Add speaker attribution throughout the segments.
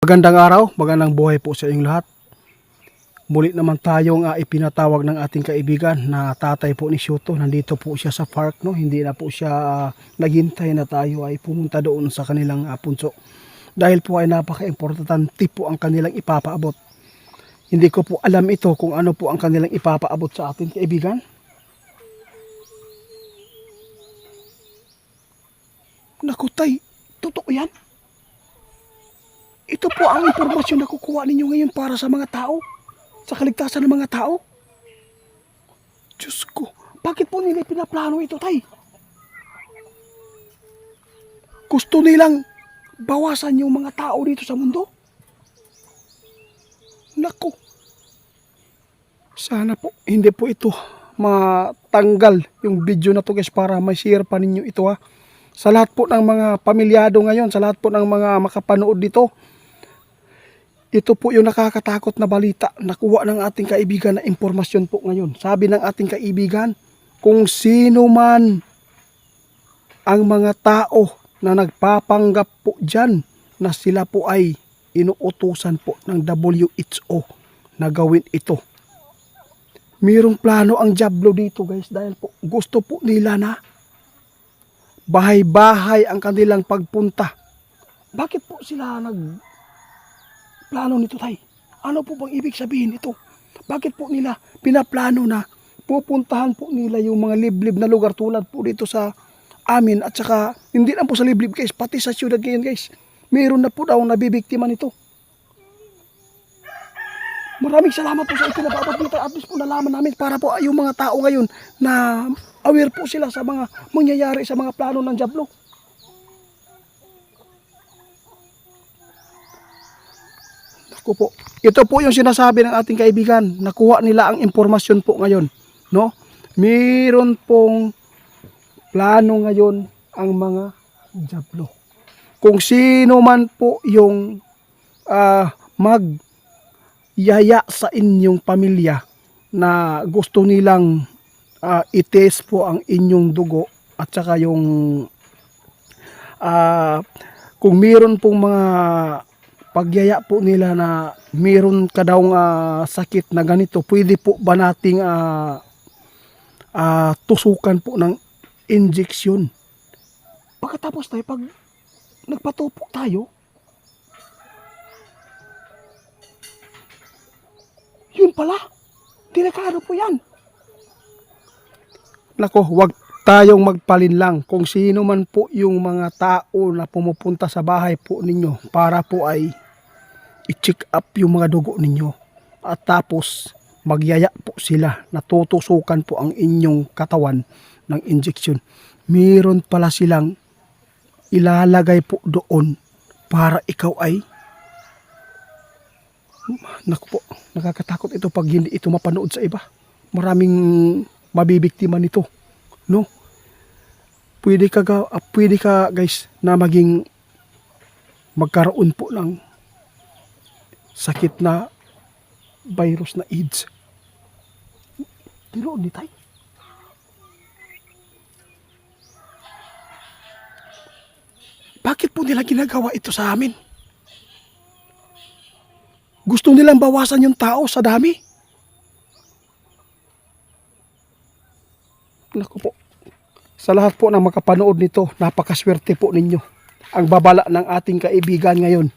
Speaker 1: Magandang araw, magandang buhay po sa inyong lahat. Muli naman tayong ipinatawag ng ating kaibigan na tatay po ni Shoto. Nandito po siya sa park, no? Hindi na po siya naghintay na tayo ay pumunta doon sa kanilang punso. Dahil po ay napaka-importante po ang kanilang ipapaabot. Hindi ko po alam ito kung ano po ang kanilang ipapaabot sa ating kaibigan. Naku tay, totoo yan. Ito po ang impormasyon na kukuha ninyo ngayon para sa mga tao. Sa kaligtasan ng mga tao. Diyos ko, bakit po nila pinaplano ito, tay? Gusto nilang bawasan yung mga tao dito sa mundo? Naku. Sana po, hindi po ito matanggal yung video na to guys para ma-share pa ninyo ito ha. Sa lahat po ng mga pamilyado ngayon, sa lahat po ng mga makapanood dito, ito po yung nakakatakot na balita nakuha ng ating kaibigan na impormasyon po ngayon. Sabi ng ating kaibigan, kung sino man ang mga tao na nagpapanggap po dyan na sila po ay inuutusan po ng WHO na gawin ito. Mayroong plano ang Diablo dito guys dahil po gusto po nila na bahay-bahay ang kanilang pagpunta. Bakit po sila plano nito tay? Ano po bang ibig sabihin ito? Bakit po nila pinaplano na pupuntahan po nila yung mga liblib na lugar tulad po dito sa amin at saka hindi lang po sa liblib guys, pati sa syudad ngayon guys. Meron na po daw nabibiktima nito. Maraming salamat po sa ipinababot nito. At least po nalaman namin para po yung mga tao ngayon na aware po sila sa mga mangyayari sa mga plano ng Diablo. Ko po. Ito po yung sinasabi ng ating kaibigan. Nakuha nila ang impormasyon po ngayon, no? Mayroon pong plano ngayon ang mga Diablo. Kung sino man po yung magyaya sa inyong pamilya na gusto nilang i-test po ang inyong dugo at saka yung kung mayroon pong mga pagyaya po nila na mayroon ka daw sakit na ganito, pwede po ba nating tusukan po ng injection? Pagkatapos tayo, pag nagpatupok tayo, yun pala, delikado po yan. Nako, wag tayong magpalinlang kung sino man po yung mga tao na pumupunta sa bahay po ninyo para po ay i-check up yung mga dugo ninyo at tapos magyaya po sila na tutusukan po ang inyong katawan ng injection. Meron pala silang ilalagay po doon para ikaw ay naku po, nakakatakot ito pag hindi ito mapanood sa iba. Maraming mabibiktima nito, no? Pwede ka guys na magkaroon po ng sakit na virus na AIDS. Pero ni tay. Bakit po nila ginagawa ito sa amin? Gusto nilang bawasan yung tao sa dami. Naku po. Sa lahat po ng makapanood nito, napakaswerte po ninyo. Ang babala ng ating kaibigan ngayon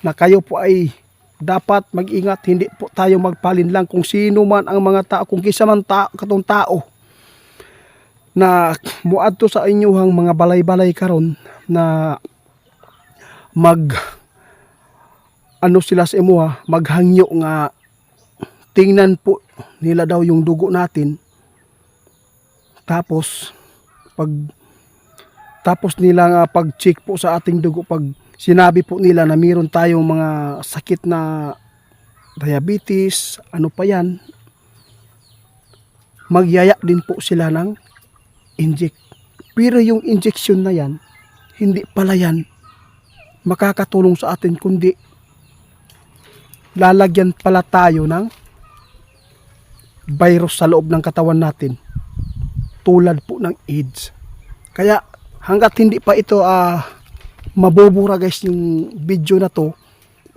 Speaker 1: na kayo po ay dapat mag-ingat, hindi po tayo magpalinlang kung sino man ang mga tao, kung kisa man katong tao na muadto sa inyuhang mga balay-balay karon na sila sa imuha, maghangyo nga tingnan po nila daw yung dugo natin. Tapos nila nga pag-check po sa ating dugo, pag sinabi po nila na mayroon tayong mga sakit na diabetes, ano pa yan, magyaya din po sila ng inject. Pero yung injection na yan, hindi pala yan makakatulong sa atin, kundi lalagyan pala tayo ng virus sa loob ng katawan natin tulad po ng AIDS. Kaya hanggat hindi pa ito mabubura guys yung video na to,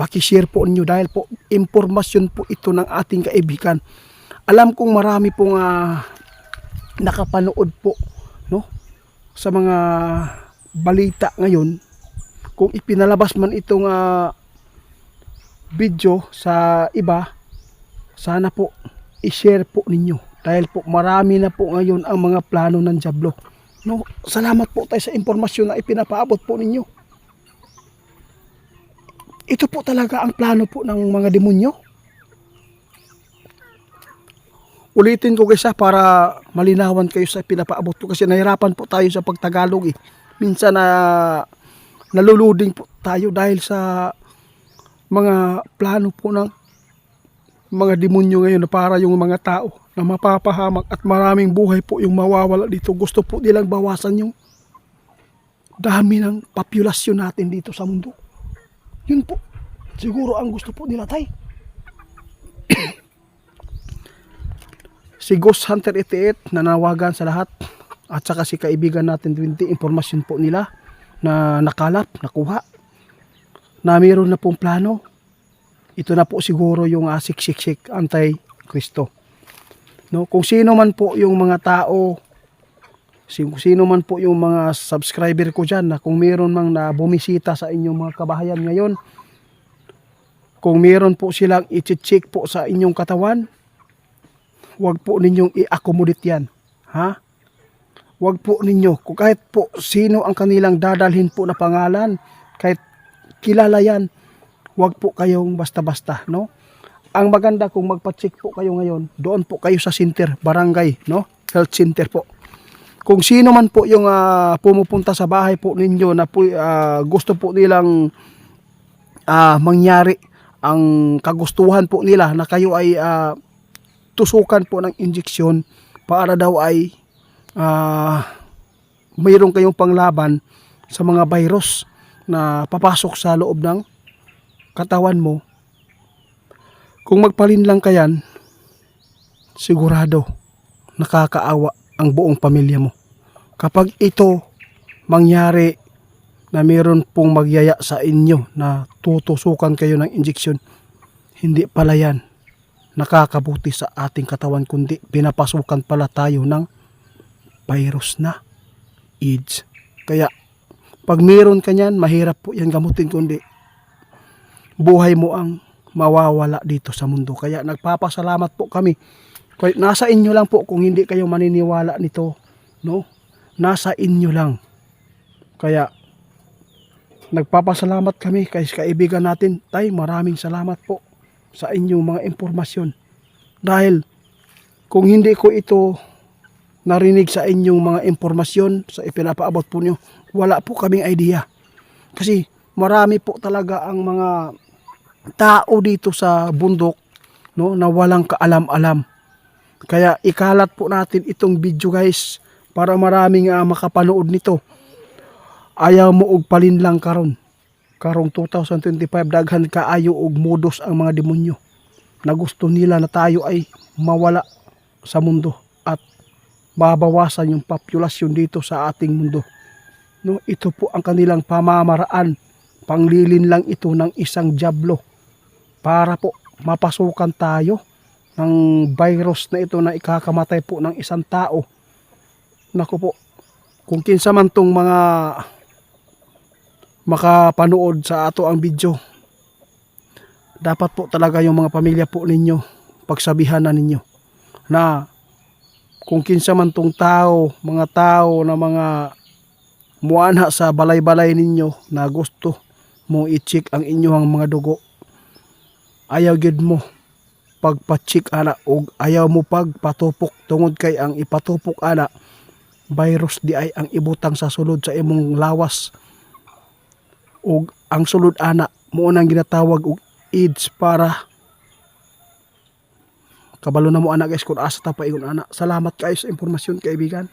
Speaker 1: paki-share po ninyo dahil po impormasyon po ito ng ating kaibigan. Alam kong marami pong nakapanood po, no, sa mga balita ngayon. Kung ipinalabas man itong video sa iba, sana po i-share po ninyo dahil po marami na po ngayon ang mga plano ng Diablo. No, salamat po tayo sa impormasyon na ipinapaabot po ninyo. Ito po talaga ang plano po ng mga demonyo. Ulitin ko guys para malinawan kayo sa pinapaabot ko kasi nahirapan po tayo sa pagtagalog eh. Minsan naluluding po tayo dahil sa mga plano po ng mga demonyo ngayon na para yung mga tao na mapapahamak at maraming buhay po yung mawawala dito. Gusto po nilang bawasan yung dami ng populasyon natin dito sa mundo. Yun po siguro ang gusto po nila tay. Si Ghost Hunter 88 nanawagan sa lahat at saka si kaibigan natin 20 impormasyon po nila na nakalap, nakuha na mayroon na pong plano. Ito na po siguro yung siksik anti-Kristo. No, kung sino man po yung mga tao, sino man po yung mga subscriber ko dyan na kung mayroon mang na bumisita sa inyong mga kabahayan ngayon, kung mayroon po silang i-check po sa inyong katawan, huwag po ninyong i-accommodate yan. Ha? Huwag po ninyo, kung kahit po sino ang kanilang dadalhin po na pangalan, kahit kilala yan, huwag po kayong basta-basta, no? Ang maganda kung magpa-check po kayo ngayon, doon po kayo sa center, barangay, no? Health center po. Kung sino man po yung pumupunta sa bahay po ninyo na gusto po nilang mangyari ang kagustuhan po nila na kayo ay tusukan po ng injeksyon para daw ay mayroon kayong panglaban sa mga virus na papasok sa loob ng katawan mo. Kung magpalin lang kayan, sigurado nakakaawa ang buong pamilya mo. Kapag ito mangyari na mayroon pong magyaya sa inyo na tutusukan kayo ng injeksyon, hindi pala yan nakakabuti sa ating katawan, kundi pinapasukan pala tayo ng virus na AIDS. Kaya pag mayroon ka niyan, mahirap po yan gamutin, kundi buhay mo ang mawawala dito sa mundo. Kaya nagpapasalamat po kami. Kaya nasa inyo lang po kung hindi kayo maniniwala nito, no? Nasa inyo lang. Kaya nagpapasalamat kami kay kaibigan natin. Tay, maraming salamat po sa inyong mga impormasyon. Dahil kung hindi ko ito narinig sa inyong mga impormasyon sa ipinapaabot po niyo, wala po kaming idea. Kasi marami po talaga ang mga tao dito sa bundok, no, na walang kaalam-alam. Kaya ikalat po natin itong video guys para maraming makapanood nito. Ayaw mo og palinlang karong 2025 daghan kaayo og modus ang mga demonyo na gusto nila na tayo ay mawala sa mundo at mabawasan yung populasyon dito sa ating mundo. No, ito po ang kanilang pamamaraan. Panglilin lang ito ng isang Diablo para po mapasukan tayo ng virus na ito na ikakamatay po ng isang tao. Naku po, kung kinsa man tong mga makapanood sa ato ang video, dapat po talaga yung mga pamilya po ninyo pagsabihan na ninyo na kung kinsa man tong tao, mga tao na mga muanha sa balay-balay ninyo na gusto mo i-check ang inyong mga dugo, ayaw gid mo pagpa-check ana og ayaw mo pagpatupok tungod kay ang ipatupok ana virus di ay ang ibutang sa sulod sa imong lawas. Og ang sulod ana mo nang ginatawag og AIDS para kabalo na mo ana guys kung asa ta pa ingon ana. Salamat kayo sa impormasyon kaibigan.